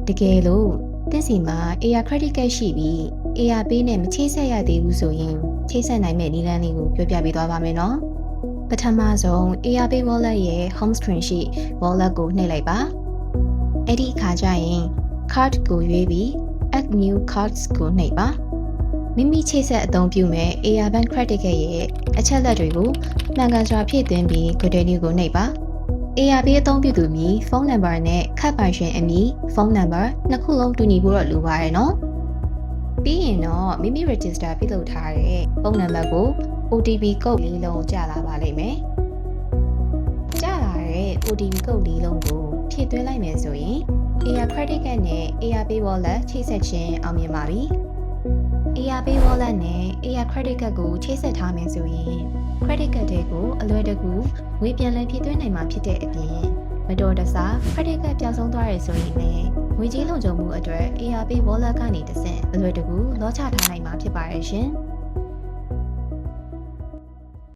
တကယ်လို့တက်စီမှာ AR credit card ရှိပြီး AR Pay နဲ့မချိတ်ဆက်ရသေးဘူးဆိုရင်ချိတ်ဆက်နိုင်မယ့်နည်းလမ်းလေးကိုပြောပြပေးသွားပါမယ်နော်ပထမဆုံး AR Pay wallet ရဲ့ home screen ရှိ wallet ကိုနှိပ်လိုက်ပါအဲ့ဒီအခါကျရင် card ကိုရွေးပြီး add new cards ကိုနှိပ်ပါမိမိချိတ်ဆက်အသုံးပြုမဲ့ AR Bank Credit Card ရဲ့အချက်လက်တွေကိုမှန်ကန်စွာဖြည့်သွင်းပြီး continue ကိုနှိပ်ပါAR Pay အသုံးပြုသူမည်ဖုန်းနံပါတ်နဲ့ခတ်ပိုင်ရှင်အမည်ဖုန်းနံပါတ်နှစ်ခုလုံးတူညီဖို့တော့လိုပါတယ်နော်ပြီးရင်တော့မိမိ register ပြုလုပ်ထားတဲ့ဖုန်းနံပါတ်ကို OTP ကုတ်လေးလုံးကြာလာပါလိမ့်မယ်ကြာလာတဲ့ OTP ကုတ်လေးလုံးကိုဖြည့်သွင်းလိုက်မယ်ဆိုရင် AR Credit Card နဲ့ AR Pay Wallet ချိတ်ဆက်ခြင်းအောင်မြင်ပါပြီAR Pay Wallet နဲ့ AR Credit Card ကိုချိတ်ဆက်ထားမယ်ဆိုရင် Credit Card တွေကိုအလွယ်တကူငွေပြန်လည်ဖြည့်သွင်းနိုင်မှာဖြစ်တဲ့အပြင်မတော်တဆ Credit Card ပျောက်ဆုံးသွားရဆိုရင်လည်းငွေကြေးလုံခြုံမှုအတွက် AR Pay Wallet ကနေတဆင့်အလွယ်တကူလောချထားနိုင်မှာဖြစ်ပါရဲ့ရှင်။